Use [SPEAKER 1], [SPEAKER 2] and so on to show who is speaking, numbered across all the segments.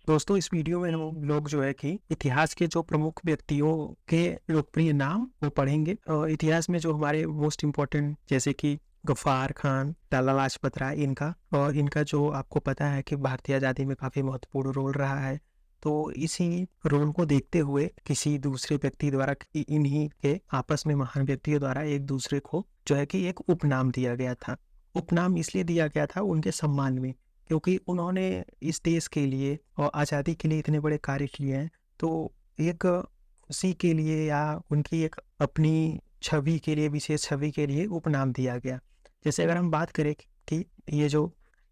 [SPEAKER 1] दोस्तों, इस वीडियो में हम लोग जो है कि इतिहास के जो प्रमुख व्यक्तियों के लोकप्रिय नाम वो पढ़ेंगे। और इतिहास में जो हमारे मोस्ट इम्पोर्टेंट जैसे कि गफ्फार खान, लाला लाजपत राय, इनका जो आपको पता है कि भारतीय आज़ादी में काफ़ी महत्वपूर्ण रोल रहा है। तो इसी रोल को देखते हुए किसी दूसरे व्यक्ति द्वारा इन्हीं के आपस में महान व्यक्तियों द्वारा एक दूसरे को जो है कि एक उपनाम दिया गया था। उपनाम इसलिए दिया गया था उनके सम्मान में, क्योंकि उन्होंने इस देश के लिए और आज़ादी के लिए इतने बड़े कार्य किए हैं। तो एक उसी के लिए या उनकी एक अपनी छवि के लिए, विशेष छवि के लिए उपनाम दिया गया। जैसे अगर हम बात करें कि ये जो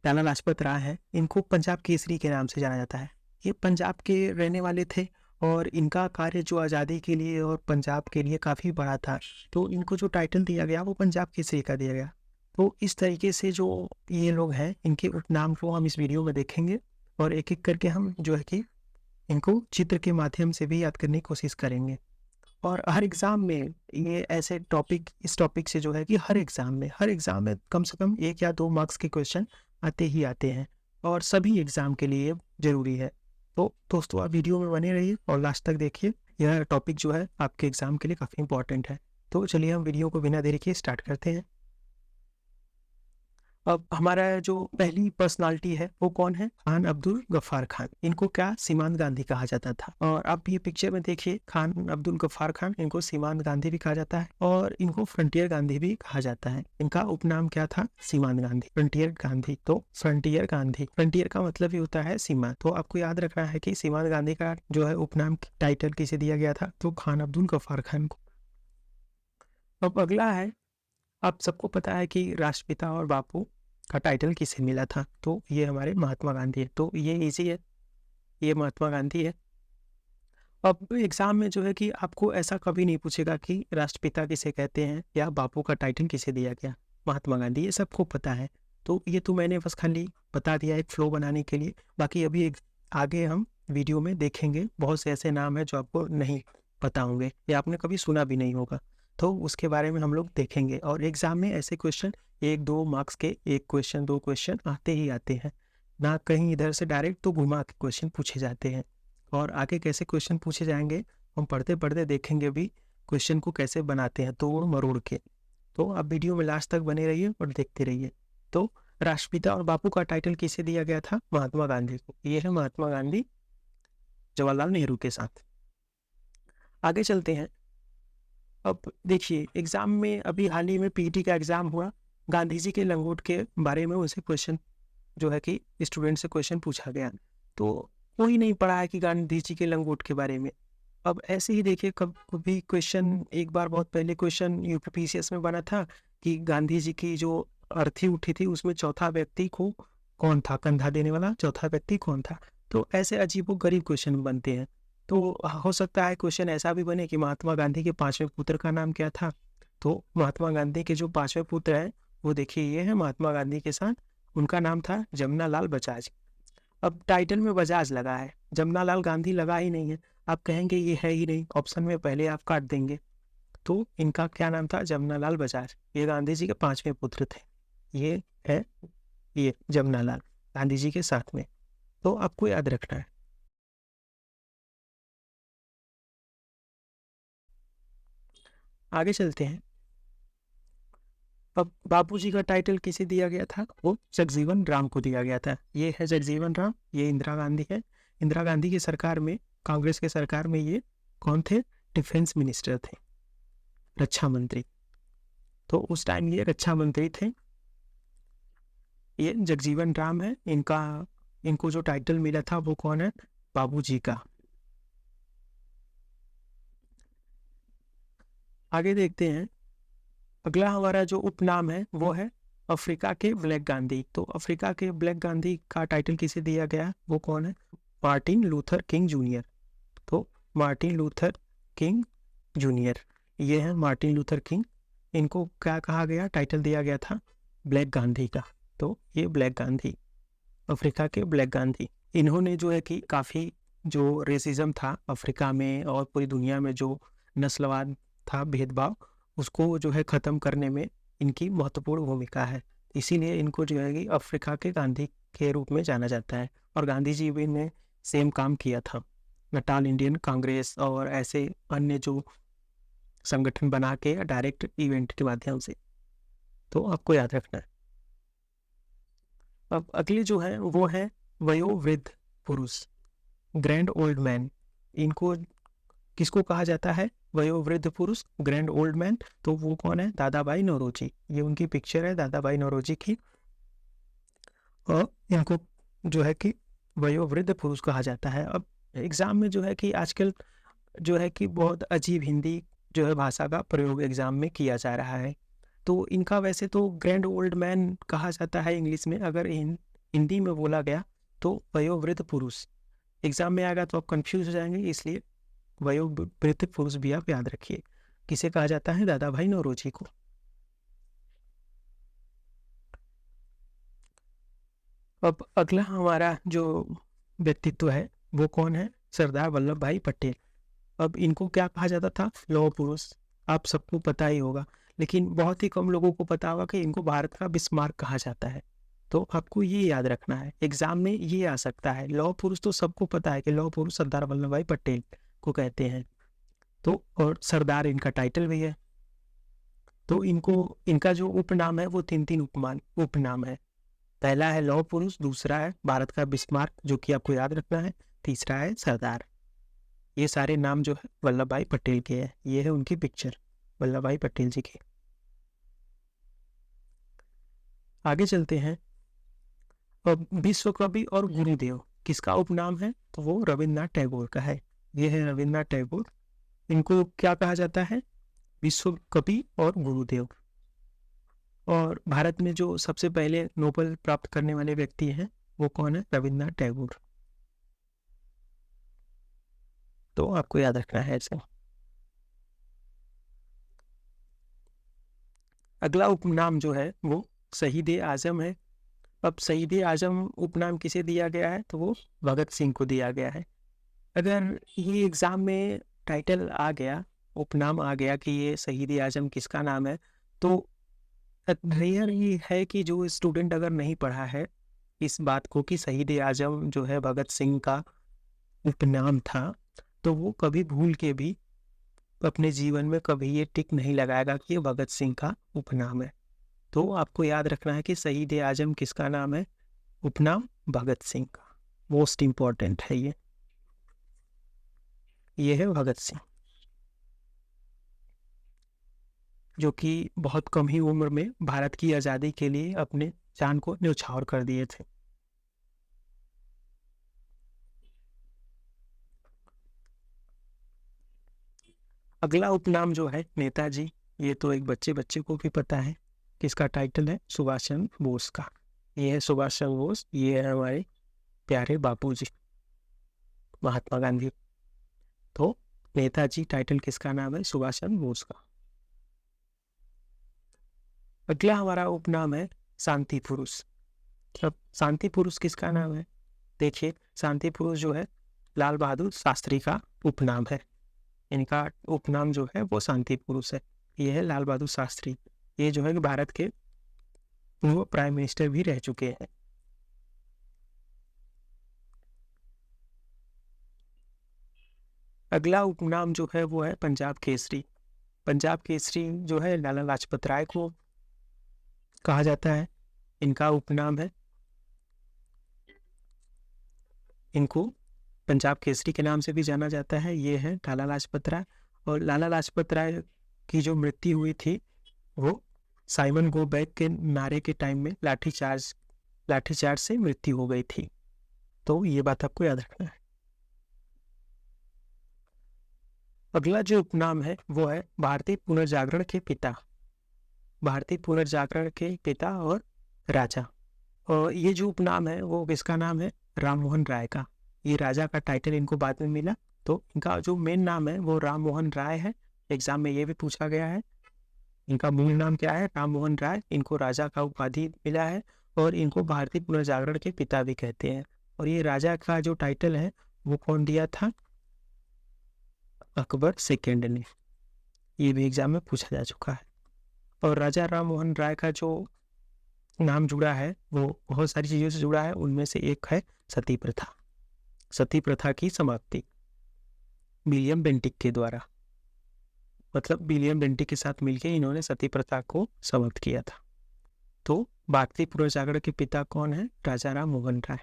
[SPEAKER 1] लाला लाजपत राय हैं, इनको पंजाब केसरी के नाम से जाना जाता है। ये पंजाब के रहने वाले थे और इनका कार्य जो आज़ादी के लिए और पंजाब के लिए काफ़ी बड़ा था। तो इनको जो टाइटल दिया गया वो पंजाब केसरी का दिया गया। तो इस तरीके से जो ये लोग हैं, इनके उपनाम को हम इस वीडियो में देखेंगे और एक-एक करके हम जो है कि इनको चित्र के माध्यम से भी याद करने की कोशिश करेंगे। और हर एग्ज़ाम में ये ऐसे इस टॉपिक से जो है कि हर एग्ज़ाम में कम से कम 1 या 2 मार्क्स के क्वेश्चन आते ही आते हैं और सभी एग्ज़ाम के लिए ज़रूरी है। तो दोस्तों, आप वीडियो में बने रहिए और लास्ट तक देखिए। यह टॉपिक जो है आपके एग्ज़ाम के लिए काफ़ी इम्पोर्टेंट है। तो चलिए हम वीडियो को बिना देरी किए स्टार्ट करते हैं। अब हमारा जो पहली पर्सनालिटी है वो कौन है? खान अब्दुल गफ्फार खान। इनको क्या सीमांत गांधी कहा जाता था। और आप ये पिक्चर में देखिए, खान अब्दुल गफ्फार खान, इनको सीमांत गांधी भी कहा जाता है और इनको फ्रंटियर गांधी भी कहा जाता है। इनका उपनाम क्या था? सीमांत गांधी, फ्रंटियर गांधी। तो फ्रंटियर गांधी, फ्रंटियर का मतलब ही होता है सीमा। तो आपको याद रखना है कि सीमांत गांधी का जो है उपनाम टाइटल किसे दिया गया था? तो खान अब्दुल गफ्फार खान को। अब अगला है, आप सबको पता है कि राष्ट्रपिता और बापू का टाइटल किसे मिला था? तो ये हमारे महात्मा गांधी है। तो ये इजी है, ये महात्मा गांधी है। अब एग्जाम में जो है कि आपको ऐसा कभी नहीं पूछेगा कि राष्ट्रपिता किसे कहते हैं या बापू का टाइटल किसे दिया गया। महात्मा गांधी, ये सबको पता है। तो ये तो मैंने बस खाली बता दिया एक फ्लो बनाने के लिए। बाकी अभी आगे हम वीडियो में देखेंगे बहुत से ऐसे नाम हैं जो आपको नहीं पता होंगे या आपने कभी सुना भी नहीं होगा। तो उसके बारे में हम लोग देखेंगे। और एग्जाम में ऐसे क्वेश्चन 1-2 मार्क्स के, 1 क्वेश्चन 2 क्वेश्चन आते ही आते हैं ना। कहीं इधर से डायरेक्ट तो घुमा के क्वेश्चन पूछे जाते हैं। और आगे कैसे क्वेश्चन पूछे जाएंगे हम पढ़ते पढ़ते देखेंगे भी, क्वेश्चन को कैसे बनाते हैं तोड़ मरोड़ के। तो आप वीडियो में लास्ट तक बने रहिए और देखते रहिए। तो राष्ट्रपिता और बापू का टाइटल किसे दिया गया था? महात्मा गांधी को। ये है महात्मा गांधी जवाहरलाल नेहरू के साथ। आगे चलते हैं। अब देखिए, एग्जाम में अभी हाल ही में पीटी का एग्जाम हुआ। गांधी जी के लंगोट के बारे में उनसे क्वेश्चन जो है कि स्टूडेंट से क्वेश्चन पूछा गया। तो कोई नहीं पढ़ा है कि गांधी जी के लंगोट के बारे में। अब ऐसे ही देखिए, कभी क्वेश्चन एक बार बहुत पहले क्वेश्चन यूपीपीसीएस में बना था कि गांधी जी की जो अर्थी उठी थी उसमें चौथा व्यक्ति को कौन था, कंधा देने वाला चौथा व्यक्ति कौन था। तो ऐसे अजीबोगरीब क्वेश्चन बनते हैं। तो हो सकता है क्वेश्चन ऐसा भी बने कि महात्मा गांधी के 5वें पुत्र का नाम क्या था। तो महात्मा गांधी के जो 5वें पुत्र हैं वो देखिए, ये है महात्मा गांधी के साथ। उनका नाम था जमनालाल बजाज। अब टाइटल में बजाज लगा है, जमनालाल गांधी लगा ही नहीं है। आप कहेंगे ये है ही नहीं, ऑप्शन में पहले आप काट देंगे। तो इनका क्या नाम था? जमनालाल बजाज। ये गांधी जी के 5वें पुत्र थे। ये है, ये जमनालाल गांधी जी के साथ में। तो आपको याद रखना है। आगे चलते हैं। अब बापूजी का टाइटल किसे दिया गया था? वो जगजीवन राम को दिया गया था। ये है जगजीवन राम, ये इंदिरा गांधी है। इंदिरा गांधी की सरकार में, कांग्रेस के सरकार में ये कौन थे? डिफेंस मिनिस्टर थे, रक्षा मंत्री। तो उस टाइम ये रक्षा मंत्री थे। ये जगजीवन राम है। इनको जो टाइटल मिला था वो कौन है? बाबूजी का। आगे देखते हैं। अगला हमारा जो उपनाम है वो है अफ्रीका के ब्लैक गांधी। तो अफ्रीका के ब्लैक गांधी का टाइटल किसे दिया गया? वो कौन है? Martin Luther king junior. तो मार्टिन लूथर किंग जूनियर, ये है मार्टिन लूथर किंग। इनको क्या कहा गया? टाइटल दिया गया था ब्लैक गांधी का। तो ये ब्लैक गांधी, अफ्रीका के ब्लैक गांधी। इन्होंने जो है कि काफ़ी जो रेसिज्म था अफ्रीका में और पूरी दुनिया में, जो नस्लवाद था, भेदभाव, उसको जो है ख़त्म करने में इनकी महत्वपूर्ण भूमिका है। इसीलिए इनको जो है कि अफ्रीका के गांधी के रूप में जाना जाता है। और गांधी जी भी ने सेम काम किया था, नटाल इंडियन कांग्रेस और ऐसे अन्य जो संगठन बना के डायरेक्ट इवेंट के माध्यम से। तो आपको याद रखना है। अब अगले जो है वो है वयोवृद्ध पुरुष, ग्रैंड ओल्ड मैन। इनको किसको कहा जाता है? वयोवृद्ध पुरुष, ग्रैंड ओल्ड मैन। तो वो कौन है? दादा भाई नौरोजी। ये उनकी पिक्चर है दादा भाई नौरोजी की। और इनको जो है कि वयोवृद्ध पुरुष कहा जाता है। अब एग्जाम में जो है कि आजकल जो है कि बहुत अजीब हिंदी जो है भाषा का प्रयोग एग्जाम में किया जा रहा है। तो इनका वैसे तो ग्रैंड ओल्ड मैन कहा जाता है इंग्लिश में, अगर हिंदी में बोला गया तो वयोवृद्ध पुरुष। एग्जाम में आएगा तो आप कंफ्यूज हो जाएंगे, इसलिए वयोवृद्ध पुरुष भी आप याद रखिए। किसे कहा जाता है? दादा भाई नौरोजी को। अब अगला हमारा जो व्यक्तित्व है वो कौन है? सरदार वल्लभ भाई पटेल। अब इनको क्या कहा जाता था? लौह पुरुष। आप सबको पता ही होगा, लेकिन बहुत ही कम लोगों को पता होगा कि इनको भारत का बिस्मार्क कहा जाता है। तो आपको ये याद रखना है, एग्जाम में ये आ सकता है। लौह पुरुष तो सबको पता है कि लौह पुरुष सरदार वल्लभ भाई पटेल को कहते हैं। तो और सरदार इनका टाइटल भी है। तो इनको इनका जो उपनाम है वो तीन उपनाम है। पहला है लौह पुरुष, दूसरा है भारत का बिस्मार्क जो कि आपको याद रखना है, तीसरा है सरदार। ये सारे नाम जो है वल्लभ भाई पटेल के हैं। ये है उनकी पिक्चर वल्लभ भाई पटेल जी की। आगे चलते हैं। अब विश्व कवि और गुरुदेव किसका उपनाम है? तो वो रविन्द्रनाथ टैगोर का है। ये है रविन्द्रनाथ टैगोर। इनको क्या कहा जाता है? विश्व कवि और गुरुदेव। और भारत में जो सबसे पहले नोबेल प्राप्त करने वाले व्यक्ति हैं वो कौन है? रविन्द्रनाथ टैगोर। तो आपको याद रखना है ऐसे। अगला उपनाम जो है वो शहीद आजम है। अब शहीद आजम उपनाम किसे दिया गया है? तो वो भगत सिंह को दिया गया है। अगर ये एग्जाम में टाइटल आ गया, उपनाम आ गया कि ये शहीद आजम किसका नाम है, तो रेयर ये है कि जो स्टूडेंट अगर नहीं पढ़ा है इस बात को कि शहीद आजम जो है भगत सिंह का उपनाम था, तो वो कभी भूल के भी अपने जीवन में कभी ये टिक नहीं लगाएगा कि ये भगत सिंह का उपनाम है। तो आपको याद रखना है कि शहीद आजम किसका नाम है? उपनाम भगत सिंह का। मोस्ट इंपॉर्टेंट है ये है भगत सिंह, जो कि बहुत कम ही उम्र में भारत की आज़ादी के लिए अपने जान को न्यौछावर कर दिए थे। अगला उपनाम जो है नेताजी। ये तो एक बच्चे बच्चे को भी पता है। किसका टाइटल है? सुभाष चंद्र बोस का। ये है सुभाष चंद्र बोस। ये है हमारे प्यारे बापूजी महात्मा गांधी। तो नेताजी टाइटल किसका नाम है? सुभाष चंद्र बोस का। अगला हमारा उपनाम है शांति पुरुष। अब शांति पुरुष किसका नाम है? देखिए, शांति पुरुष जो है लाल बहादुर शास्त्री का उपनाम है। इनका उपनाम जो है वो शांति पुरुष है। ये है लाल बहादुर शास्त्री। ये जो है भारत के पूर्व प्राइम मिनिस्टर भी रह चुके हैं। अगला उपनाम जो है वो है पंजाब केसरी। पंजाब केसरी जो है लाला लाजपत राय को कहा जाता है। इनका उपनाम है, इनको पंजाब केसरी के नाम से भी जाना जाता है। ये है लाला लाजपत राय। और लाला लाजपत राय की जो मृत्यु हुई थी वो साइमन गो बैक के नारे के टाइम में लाठीचार्ज से मृत्यु हो गई थी। तो ये बात आपको याद रखना है। अगला जो उपनाम है वो है भारतीय पुनर्जागरण के पिता। भारतीय पुनर्जागरण के पिता और राजा। और ये जो उपनाम है वो किसका नाम है? राम मोहन राय का। ये राजा का टाइटल इनको बाद में मिला। तो इनका जो मेन नाम है वो राम मोहन राय है। एग्जाम में ये भी पूछा गया है। इनका मूल नाम क्या है? राम मोहन राय। इनको राजा का उपाधि मिला है और इनको भारतीय पुनर्जागरण के पिता भी कहते हैं। और ये राजा का जो टाइटल है वो कौन दिया था? अकबर सेकेंड ने। ये भी एग्जाम में पूछा जा चुका है। और राजा राम मोहन राय का जो नाम जुड़ा है वो बहुत सारी चीज़ों से जुड़ा है। उनमें से एक है सती प्रथा। सती प्रथा की समाप्ति विलियम बेंटिक के द्वारा, मतलब विलियम बेंटिक के साथ मिलकर इन्होंने सती प्रथा को समाप्त किया था। तो भारतीय पुनर्जागरण के पिता कौन है? राजा राम मोहन राय।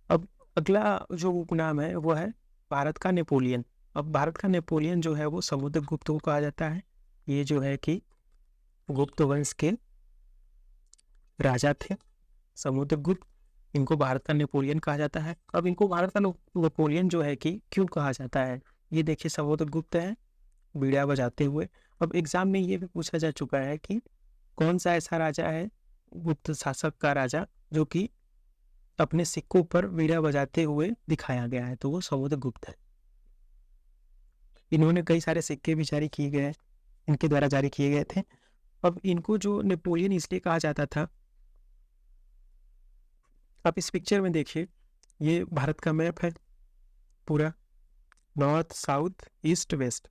[SPEAKER 1] अब अगला जो उपनाम है वो है भारत का नेपोलियन। अब भारत का नेपोलियन जो है वो समुद्रगुप्त को कहा जाता है। ये जो है कि गुप्त वंश के राजा थे समुद्रगुप्त, इनको भारत का नेपोलियन कहा जाता है। अब इनको भारत का नेपोलियन जो है कि क्यों कहा जाता है, ये देखिए समुद्रगुप्त है बीड़ा बजाते हुए। अब एग्जाम में ये भी पूछा जा चुका है कि कौन सा ऐसा राजा है गुप्त शासक का राजा जो कि अपने सिक्कों पर बीड़ा बजाते हुए दिखाया गया है, तो वो समुद्रगुप्त है। इन्होंने कई सारे सिक्के भी जारी किए गए, इनके द्वारा जारी किए गए थे। अब इनको जो नेपोलियन इसलिए कहा जाता था, आप इस पिक्चर में देखिए, ये भारत का मैप है पूरा, नॉर्थ साउथ ईस्ट वेस्ट।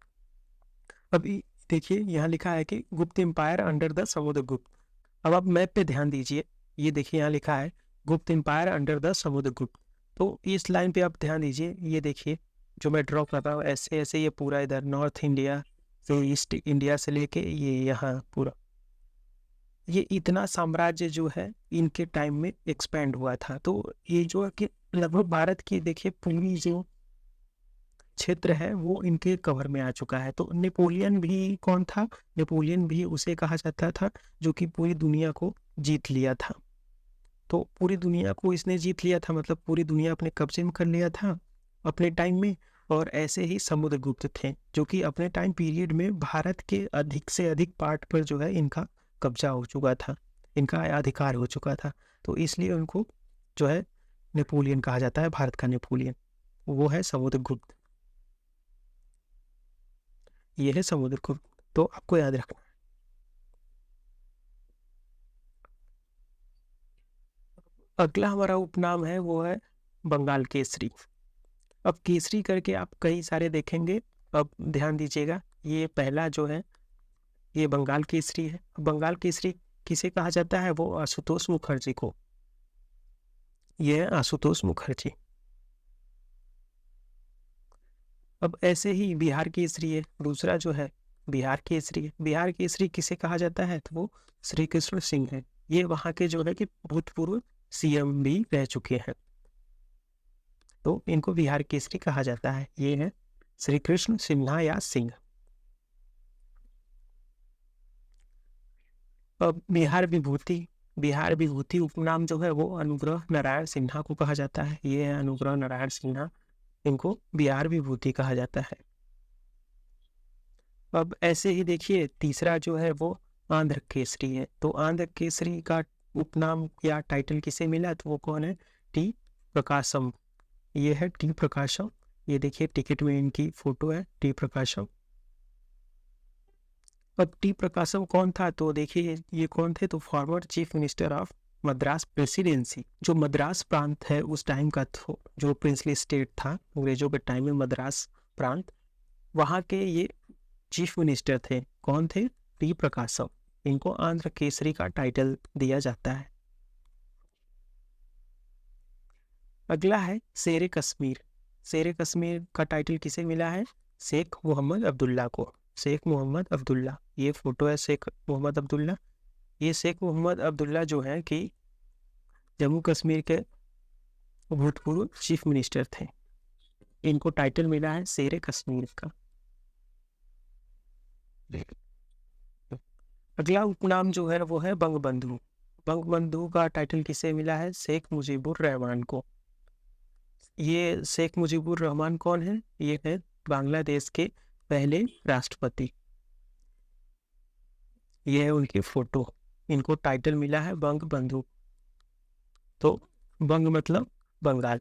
[SPEAKER 1] अब देखिए यहाँ लिखा है कि गुप्त एम्पायर अंडर द समुद्रगुप्त। अब आप मैप पे ध्यान दीजिए, ये देखिए यहाँ लिखा है गुप्त एम्पायर अंडर द समुद्रगुप्त। तो इस लाइन पे आप ध्यान दीजिए, ये देखिए जो मैं ड्रॉ कर रहा हूँ ऐसे ऐसे, ये पूरा इधर नॉर्थ इंडिया से ईस्ट इंडिया से लेके ये यहाँ पूरा, ये इतना साम्राज्य जो है इनके टाइम में एक्सपेंड हुआ था। तो ये जो है कि लगभग भारत की देखिए पूरी जो क्षेत्र है वो इनके कवर में आ चुका है। तो नेपोलियन भी कौन था? नेपोलियन भी उसे कहा जाता था जो कि पूरी दुनिया को जीत लिया था। तो पूरी दुनिया को इसने जीत लिया था, मतलब पूरी दुनिया अपने कब्जे में कर लिया था अपने टाइम में। और ऐसे ही समुद्रगुप्त थे जो कि अपने टाइम पीरियड में भारत के अधिक से अधिक पार्ट पर जो है इनका कब्जा हो चुका था, इनका अधिकार हो चुका था। तो इसलिए उनको जो है नेपोलियन कहा जाता है, भारत का नेपोलियन वो है समुद्रगुप्त। ये है समुद्रगुप्त, तो आपको याद रखना। अगला हमारा उपनाम है वो है बंगाल केसरी। अब केसरी करके आप कई सारे देखेंगे। अब ध्यान दीजिएगा, ये पहला जो है ये बंगाल केसरी है। बंगाल केसरी किसे कहा जाता है? वो आशुतोष मुखर्जी को। ये है आशुतोष मुखर्जी। अब ऐसे ही बिहार केसरी है, दूसरा जो है बिहार केसरी है। बिहार केसरी किसे कहा जाता है? तो वो श्री कृष्ण सिंह है। ये वहाँ के जो है कि भूतपूर्व सीएम भी रह चुके हैं, तो इनको बिहार केसरी कहा जाता है। ये है श्री कृष्ण सिन्हा या सिंह। अब बिहार विभूति, बिहार विभूति उपनाम जो है वो अनुग्रह नारायण सिन्हा को कहा जाता है। ये है अनुग्रह नारायण सिन्हा, इनको बिहार विभूति कहा जाता है। अब ऐसे ही देखिए तीसरा जो है वो आंध्र केसरी है। तो आंध्र केसरी का उपनाम या टाइटल किसे मिला? तो वो कौन है? टी प्रकाशम। ये है टी प्रकाशम। ये देखिए टिकट में इनकी फोटो है, टी प्रकाशम। अब टी प्रकाशम कौन था? तो देखिए ये कौन थे? तो former chief minister of Madras presidency. जो मद्रास प्रांत है उस टाइम का, जो प्रिंसली स्टेट था अंग्रेजों के टाइम में, मद्रास प्रांत, वहाँ के ये चीफ मिनिस्टर थे। कौन थे? टी प्रकाशम। इनको आंध्र केसरी का टाइटल दिया जाता है। अगला है शेर कश्मीर। शेर कश्मीर का टाइटल किसे मिला है? शेख मोहम्मद अब्दुल्ला को। शेख मोहम्मद अब्दुल्ला, ये फोटो है शेख मोहम्मद अब्दुल्ला। ये शेख मोहम्मद अब्दुल्ला जो है कि जम्मू कश्मीर के भूतपूर्व चीफ मिनिस्टर थे। इनको टाइटल मिला है शेर कश्मीर का। अगला उपनाम जो है वो है बंगबंधु। बंगबंधु का टाइटल किसे मिला है? शेख मुजीबुर रहमान को। ये शेख मुजीबुर रहमान कौन है? ये है बांग्लादेश के पहले राष्ट्रपति। ये है उनकी फोटो। इनको टाइटल मिला है बंगबंधु। तो बंग मतलब बंगाल।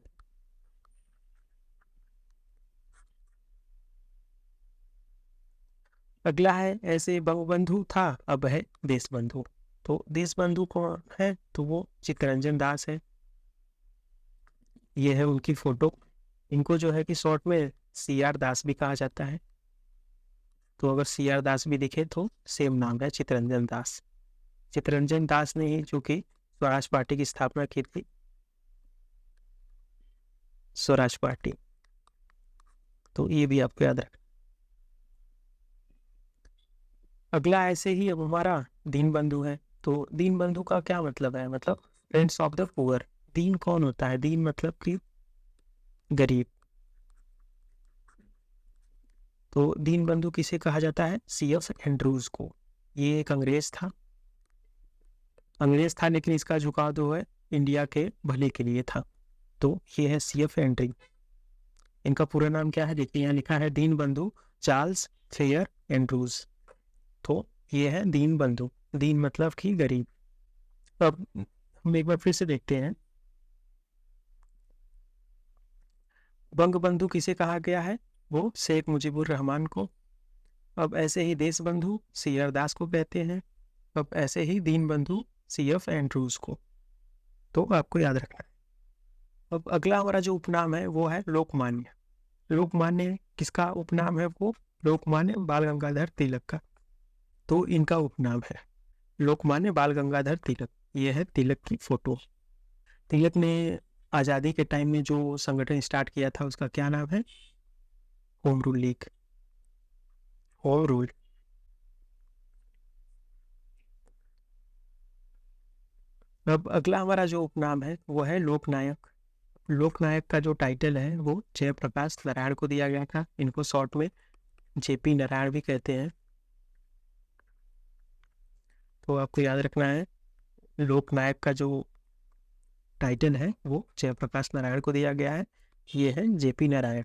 [SPEAKER 1] अगला है ऐसे बंगबंधु था, अब है देशबंधु। तो देशबंधु कौन है? तो वो चित्तरंजन दास है। ये है उनकी फोटो। इनको जो है कि शॉर्ट में सीआर दास भी कहा जाता है। तो अगर सीआर दास भी दिखे तो सेम नाम है, चित्तरंजन दास। चित्तरंजन दास ने ही जो कि स्वराज पार्टी की स्थापना की थी। स्वराज पार्टी। तो ये भी आपको याद रखना। अगला ऐसे ही अब हमारा दीन बंधु है। तो दीन बंधु का क्या मतलब है? मतलब फ्रेंड्स ऑफ द पुअर। दीन कौन होता है? दीन मतलब कि गरीब। तो दीन बंधु किसे कहा जाता है? सीएफ एंड्रूज को। ये एक अंग्रेज था, लेकिन इसका झुकाव जो है इंडिया के भले के लिए था। तो ये है सीएफ एंड्री। इनका पूरा नाम क्या है? देखिए यहाँ लिखा है दीन बंधु चार्ल्स फेयर एंड्रूज। तो ये है दीन बंधु। दीन मतलब कि गरीब। अब हम एक बार फिर से देखते हैं, बंग बंधु किसे कहा गया है? वो शेख मुजीबुर रहमान को। अब ऐसे ही देश बंधु सीआर दास को कहते हैं। अब ऐसे ही दीन बंधु सीएफ एंड्रूज को। तो आपको याद रखना है। अब अगला हमारा जो उपनाम है वो है लोकमान्य। लोकमान्य किसका उपनाम है? वो लोकमान्य बाल गंगाधर तिलक का। तो इनका उपनाम है लोकमान्य बाल गंगाधर तिलक। ये है तिलक की फोटो। तिलक ने आज़ादी के टाइम में जो संगठन स्टार्ट किया था उसका क्या नाम है? Home rule league. Home rule. अब अगला हमारा जो उपनाम है वो है लोकनायक। लोकनायक का जो टाइटल है वो जयप्रकाश नारायण को दिया गया था। इनको शॉर्ट में जेपी नारायण भी कहते हैं। तो आपको याद रखना है लोकनायक का जो टाइटल है वो जयप्रकाश नारायण को दिया गया है। ये है जेपी नारायण।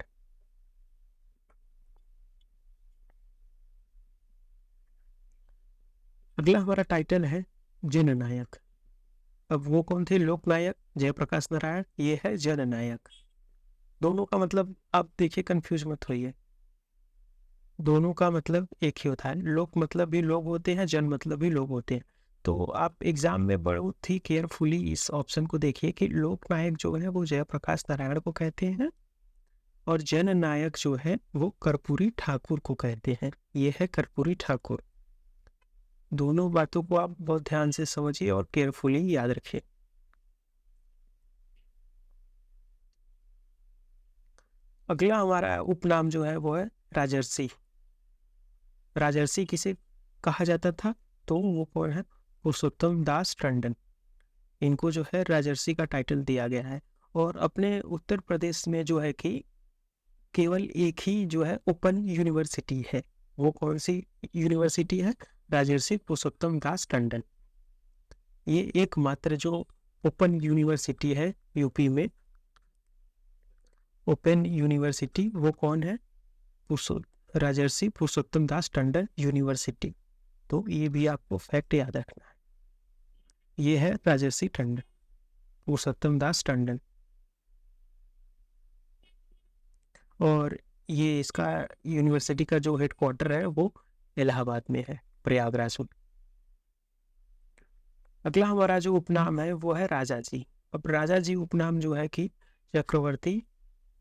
[SPEAKER 1] अगला हमारा टाइटल है जननायक। अब वो कौन थे? लोकनायक जयप्रकाश नारायण। ये है जननायक। दोनों का मतलब आप देखिए, कंफ्यूज मत होइए, दोनों का मतलब एक ही होता है। लोक मतलब भी लोग होते हैं, जन मतलब भी लोग होते हैं। तो आप एग्जाम में बहुत ही केयरफुली इस ऑप्शन को देखिए कि लोकनायक जो है वो जयप्रकाश नारायण को कहते हैं और जननायक जो है वो कर्पूरी ठाकुर को कहते हैं। ये है कर्पूरी ठाकुर। दोनों बातों को आप बहुत ध्यान से समझिए और केयरफुली याद रखिए। अगला हमारा उपनाम जो है वो है राजर्षि। राजर्षि किसे कहा जाता था? तो वो कौन है? पुरुषोत्तम दास टंडन। इनको जो है राजर्षि का टाइटल दिया गया है। और अपने उत्तर प्रदेश में जो है कि केवल एक ही जो है ओपन यूनिवर्सिटी है। वो कौन सी यूनिवर्सिटी है? राजर्षि पुरुषोत्तम दास टंडन। ये एकमात्र जो ओपन यूनिवर्सिटी है यूपी में, ओपन यूनिवर्सिटी, वो कौन है? राजर्षि पुरुषोत्तम दास टंडन यूनिवर्सिटी। तो ये भी आपको फैक्ट याद रखना है। ये है राजर्षि टंडन, पुरुषोत्तम दास टंडन। और ये इसका यूनिवर्सिटी का जो हेडक्वार्टर है वो इलाहाबाद में है, प्रयागराज में। अगला हमारा जो उपनाम है वो है राजा जी। अब राजा जी उपनाम जो है कि चक्रवर्ती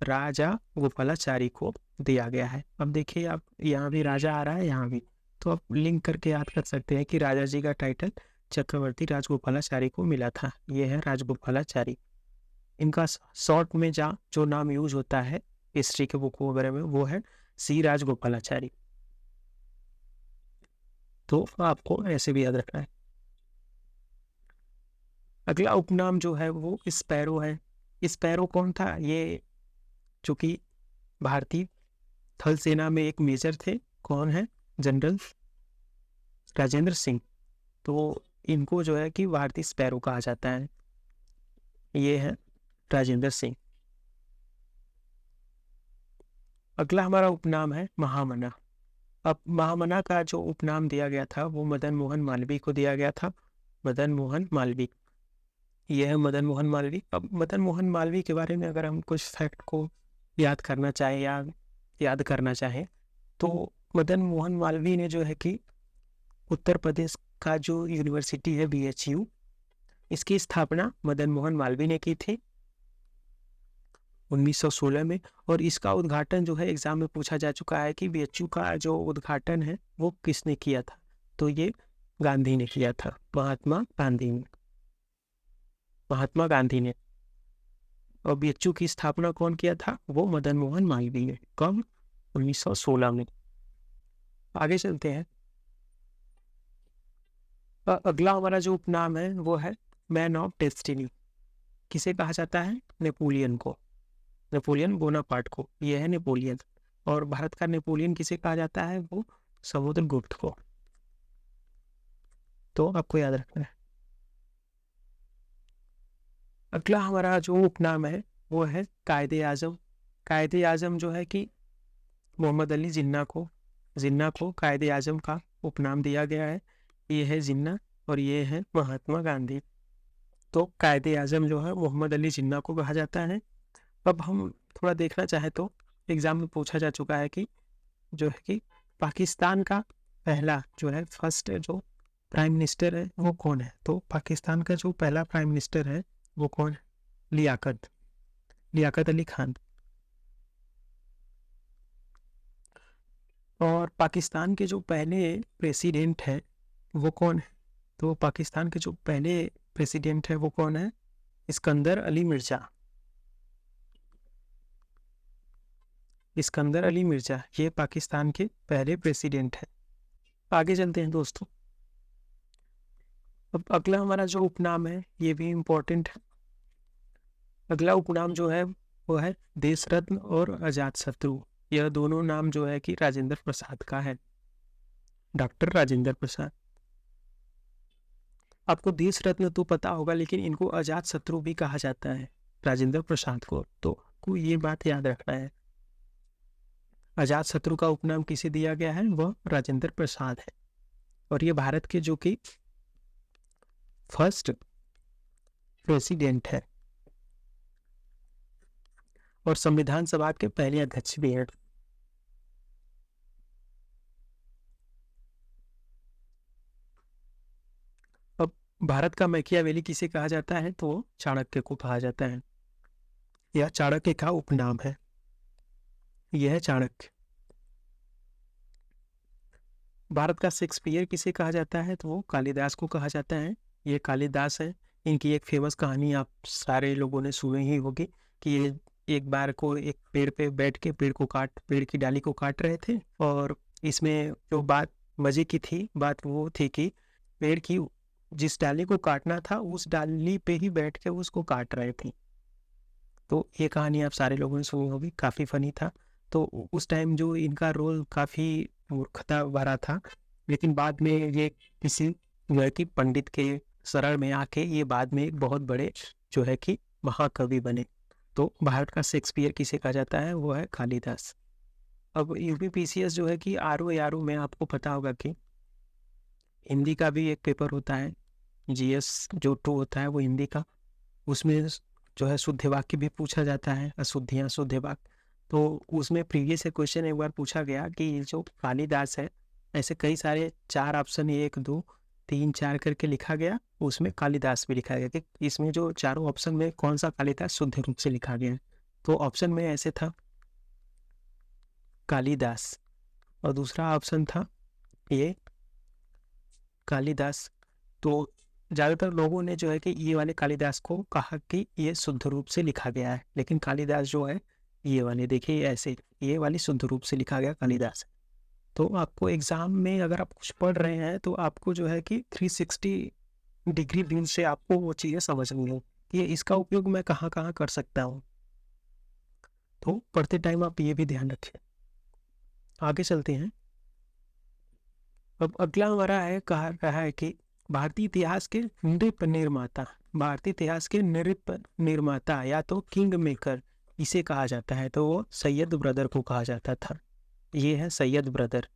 [SPEAKER 1] राजा गोपालाचारी को दिया गया है। अब देखिए, आप यहाँ भी राजा आ रहा है, यहाँ भी, तो आप लिंक करके याद कर सकते हैं कि राजा जी का टाइटल चक्रवर्ती राजगोपालाचारी को मिला था। ये है राजगोपालाचारी। इनका शॉर्ट में जो नाम यूज होता है हिस्ट्री के बुक वगैरह में वो है सी राजगोपालाचारी। तो आपको ऐसे भी याद रखना है। अगला उपनाम जो है वो स्पैरो है। स्पैरो कौन था? ये चूंकि भारतीय थल सेना में एक मेजर थे। कौन है? जनरल राजेंद्र सिंह। तो इनको जो है कि भारतीय स्पैरो कहा जाता है। ये है राजेंद्र सिंह। अगला हमारा उपनाम है महामना। अब महामना का जो उपनाम दिया गया था वो मदन मोहन मालवीय को दिया गया था। मदन मोहन मालवीय। यह है मदन मोहन मालवीय। अब मदन मोहन मालवीय के बारे में अगर हम कुछ फैक्ट को याद करना चाहें या याद करना चाहें तो मदन मोहन मालवीय ने जो है कि उत्तर प्रदेश का जो यूनिवर्सिटी है बीएचयू, इसकी स्थापना मदन मोहन मालवीय ने की थी 1916 में। और इसका उद्घाटन जो है एग्जाम में पूछा जा चुका है कि बीएचयू का जो उद्घाटन है वो किसने किया था? तो ये गांधी ने किया था, महात्मा गांधी ने। और बीएचयू की स्थापना कौन किया था? वो मदन मोहन मालवीय ने। कब? 1916 में। आगे चलते हैं। अगला हमारा जो उपनाम है वो है मैन ऑफ डेस्टिनी। किसे कहा जाता है? नेपोलियन को, नेपोलियन बोनापार्ट को। यह है नेपोलियन। और भारत का नेपोलियन किसे कहा जाता है? वो समुद्रगुप्त को। तो आपको याद रखना है। अगला हमारा जो उपनाम है वो है कायदे आजम। कायदे आजम जो है कि मोहम्मद अली जिन्ना को कायदे आजम का उपनाम दिया गया है। ये है जिन्ना और ये है महात्मा गांधी। तो कायदे आजम जो है मोहम्मद अली जिन्ना को कहा जाता है। अब हम थोड़ा देखना चाहे तो एग्जाम में पूछा जा चुका है कि जो है कि पाकिस्तान का पहला जो है फर्स्ट जो प्राइम मिनिस्टर है वो कौन है? तो पाकिस्तान का जो पहला प्राइम मिनिस्टर है वो कौन है? लियाकत अली खान। और पाकिस्तान के जो पहले प्रेसिडेंट है वो कौन है? तो पाकिस्तान के जो पहले प्रेसिडेंट है वो कौन है? इस्कंदर अली मिर्जा। इस्कंदर अली मिर्जा ये पाकिस्तान के पहले प्रेसिडेंट है। आगे चलते हैं दोस्तों। अब अगला हमारा जो उपनाम है ये भी इम्पोर्टेंट है। अगला उपनाम जो है वो है देश रत्न और अजात शत्रु। यह दोनों नाम जो है कि राजेंद्र प्रसाद का है, डॉक्टर राजेंद्र प्रसाद। आपको देश रत्न तो पता होगा लेकिन इनको अजात शत्रु भी कहा जाता है राजेंद्र प्रसाद को, तो आपको ये बात याद रखना है। अजात शत्रु का उपनाम किसे दिया गया है? वह राजेंद्र प्रसाद है। और ये भारत के जो कि फर्स्ट प्रेसिडेंट है और संविधान सभा के पहले अध्यक्ष भी हैं। अब भारत का मैकियावेली किसे कहा जाता है? तो चाणक्य को कहा जाता है। यह चाणक्य का उपनाम है। यह है चाणक्य। भारत का शेक्सपियर किसे कहा जाता है? तो वो कालिदास को कहा जाता है। ये कालिदास है। इनकी एक फेमस कहानी आप सारे लोगों ने सुनी ही होगी कि ये एक बार को एक पेड़ पे बैठ के पेड़ की डाली को काट रहे थे। और इसमें जो बात मजे की थी, बात वो थी कि पेड़ की जिस डाली को काटना था उस डाली पे ही बैठ के उसको काट रहे थे। तो ये कहानी आप सारे लोगों ने सुनी होगी, काफ़ी फनी था। तो उस टाइम जो इनका रोल काफ़ी मूर्खता भरा था, लेकिन बाद में ये किसी जो है कि पंडित के शरण में आके ये बाद में एक बहुत बड़े जो है कि महाकवि बने। तो भारत का शेक्सपियर किसे कहा जाता है? वो है कालिदास। अब यूपीपीसीएस जो है कि आरओ में आपको पता होगा कि हिंदी का भी एक पेपर होता है, जीएस जो 2 होता है वो हिंदी का। उसमें जो है शुद्ध वाक्य भी पूछा जाता है, अशुद्धियाँ शुद्ध वाक्य। तो उसमें प्रीवियस क्वेश्चन एक बार पूछा गया कि जो कालिदास है, ऐसे कई सारे 4 ऑप्शन 1 2 3 4 करके लिखा गया, उसमें कालिदास भी लिखा गया कि इसमें जो चारों ऑप्शन में कौन सा कालिदास शुद्ध रूप से लिखा गया है। तो ऑप्शन में ऐसे था कालिदास और दूसरा ऑप्शन था ये कालिदास। तो ज़्यादातर लोगों ने जो है कि ये वाले कालिदास को कहा कि ये शुद्ध रूप से लिखा गया है, लेकिन कालिदास जो है ये वाले देखिए ऐसे ये वाली शुद्ध रूप से लिखा गया कालिदास। तो आपको एग्जाम में अगर आप कुछ पढ़ रहे हैं तो आपको जो है कि 360 डिग्री व्यू से आपको वो चीज़ें समझनी हो कि इसका उपयोग मैं कहाँ कहाँ कर सकता हूँ। तो पढ़ते टाइम आप ये भी ध्यान रखें। आगे चलते हैं। अब अगला हमारा है कहा रहा है कि भारतीय इतिहास के नृप निर्माता या तो किंग मेकर इसे कहा जाता है। तो वो सैयद ब्रदर को कहा जाता था। ये है सैयद ब्रदर।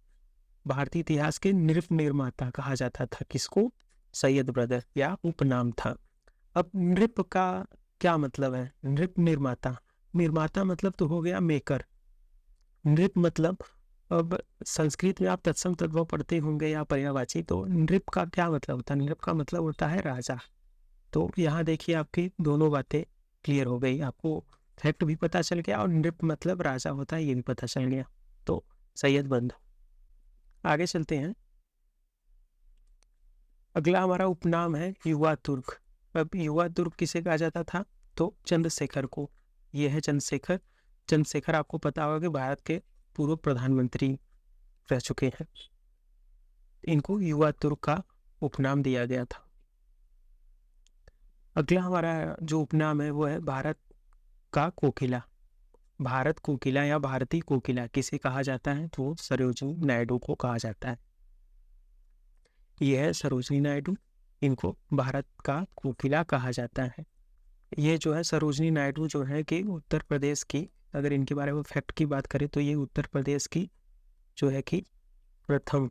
[SPEAKER 1] भारतीय इतिहास के नृप निर्माता कहा जाता था किसको? सैयद ब्रदर या उपनाम था। अब नृप का क्या मतलब है? नृप निर्माता मतलब तो हो गया मेकर। नृप मतलब, अब संस्कृत में आप तत्सम तद्भव पढ़ते होंगे या पर्यायवाची, तो नृप का क्या मतलब होता है? नृप का मतलब होता है राजा। तो यहाँ देखिए आपकी दोनों बातें क्लियर हो गई, आपको फैक्ट भी पता चल गया और नृप मतलब राजा होता है ये भी पता चल गया। तो सैयद बंधु। आगे चलते हैं। अगला हमारा उपनाम है युवा तुर्क। अब युवा तुर्क किसे कहा जाता था? तो चंद्रशेखर को। ये है चंद्रशेखर। चंद्रशेखर आपको पता होगा कि भारत के पूर्व प्रधानमंत्री रह चुके हैं। इनको युवा तुर्क का उपनाम दिया गया था। अगला हमारा जो उपनाम है वो है भारत का कोकिला। भारत कोकिला या भारतीय कोकिला किसे कहा जाता है, तो सरोजिनी नायडू को कहा जाता है। यह है सरोजिनी नायडू, इनको भारत का कोकिला कहा जाता है। ये जो है सरोजिनी नायडू जो है कि उत्तर प्रदेश की, अगर इनके बारे में फैक्ट की बात करें तो ये उत्तर प्रदेश की जो है कि प्रथम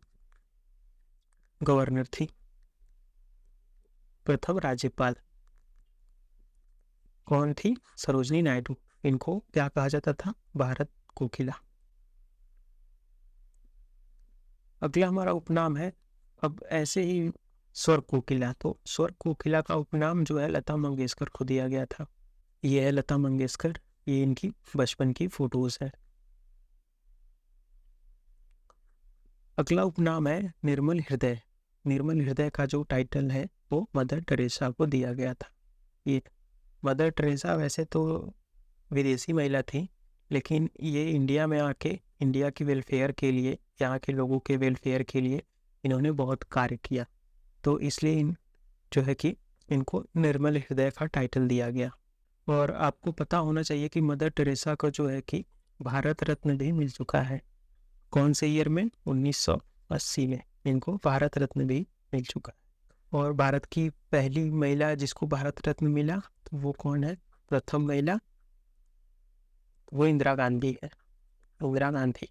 [SPEAKER 1] गवर्नर थी, प्रथम राज्यपाल। कौन थी? सरोजिनी नायडू। इनको क्या कहा जाता था? भारत कोकिला। अगला हमारा उपनाम है अब ऐसे ही स्वर कोकिला। तो स्वर कोकिला का उपनाम जो है लता मंगेशकर को दिया गया था। ये है लता मंगेशकर, ये इनकी बचपन की फोटोज है। अगला उपनाम है निर्मल हृदय। निर्मल हृदय का जो टाइटल है वो मदर टेरेसा को दिया गया था। ये मदर टेरेसा वैसे तो विदेशी महिला थी, लेकिन ये इंडिया में आके इंडिया की वेलफेयर के लिए, यहाँ के लोगों के वेलफेयर के लिए इन्होंने बहुत कार्य किया, तो इसलिए जो है कि इनको निर्मल हृदय का टाइटल दिया गया। और आपको पता होना चाहिए कि मदर टेरेसा को जो है कि भारत रत्न भी मिल चुका है। कौन से ईयर में? 1980 में इनको भारत रत्न भी मिल चुका है। और भारत की पहली महिला जिसको भारत रत्न मिला तो वो कौन है? प्रथम महिला वो इंदिरा गांधी है, इंदिरा गांधी।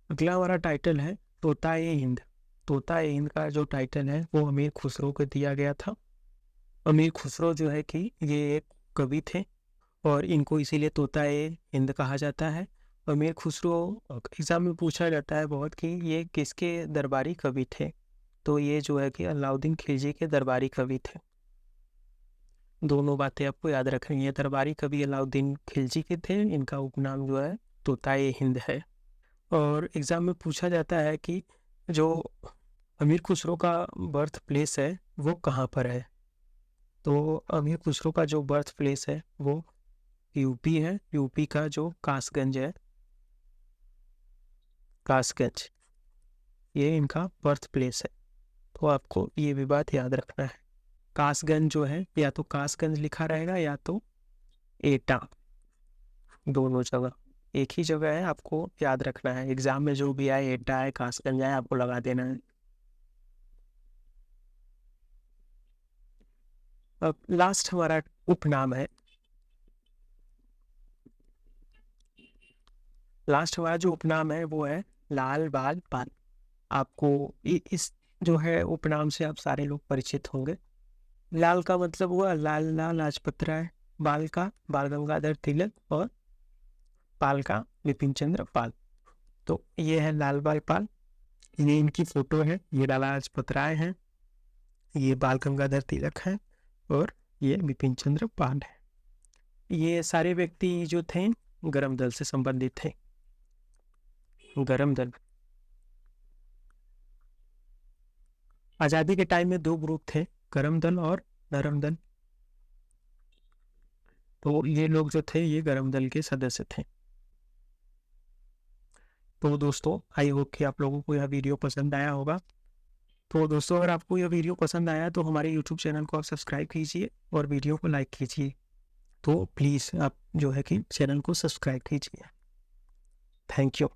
[SPEAKER 1] अगला हमारा टाइटल है तोता-ए हिंद। तोता-ए-हिंद का जो टाइटल है वो अमीर खुसरो को दिया गया था। अमीर खुसरो जो है कि ये एक कवि थे और इनको इसीलिए तोता-ए-हिंद कहा जाता है। अमीर खुसरो एग्जाम में पूछा जाता है बहुत कि ये किसके दरबारी कवि थे, तो ये जो है कि अलाउद्दीन खिलजी के दरबारी कवि थे। दोनों बातें आपको याद रखनी है, दरबारी कवि अलाउद्दीन खिलजी के थे, इनका उपनाम जो है तोता-ए-हिंद है। और एग्ज़ाम में पूछा जाता है कि जो अमीर खुसरो का बर्थ प्लेस है वो कहाँ पर है, तो अमीर खुसरो का जो बर्थ प्लेस है वो यूपी है। यूपी का जो कासगंज है, कासगंज, ये इनका बर्थ प्लेस है। तो आपको ये भी बात याद रखना है। कासगंज जो है या तो कासगंज लिखा रहेगा या तो एटा, दोनों जगह एक ही जगह है, आपको याद रखना है। एग्जाम में जो भी आए, एटा है, कासगंज आए, आपको लगा देना है। अब लास्ट हमारा उपनाम है, लास्ट हमारा जो उपनाम है वो है लाल बाल पाल। आपको इस जो है उपनाम से आप सारे लोग परिचित होंगे। लाल का मतलब हुआ लाल लाजपत राय, बाल का बाल गंगाधर तिलक और पाल का विपिन चंद्र पाल। तो ये है लाल बाल पाल, ये इनकी फोटो है, ये लाला लाजपत राय है, ये बाल गंगाधर तिलक है और ये विपिन चंद्र पाल है। ये सारे व्यक्ति जो थे गरम दल से संबंधित थे। गरम दल, आजादी के टाइम में दो ग्रुप थे, गरम दल और नरम दल। तो ये लोग जो थे ये गरम दल के सदस्य थे। तो दोस्तों आई होप कि आप लोगों को यह वीडियो पसंद आया होगा। तो दोस्तों अगर आपको यह वीडियो पसंद आया तो हमारे यूट्यूब चैनल को आप सब्सक्राइब कीजिए और वीडियो को लाइक कीजिए। तो प्लीज़ आप जो है कि चैनल को सब्सक्राइब कीजिए। Thank you.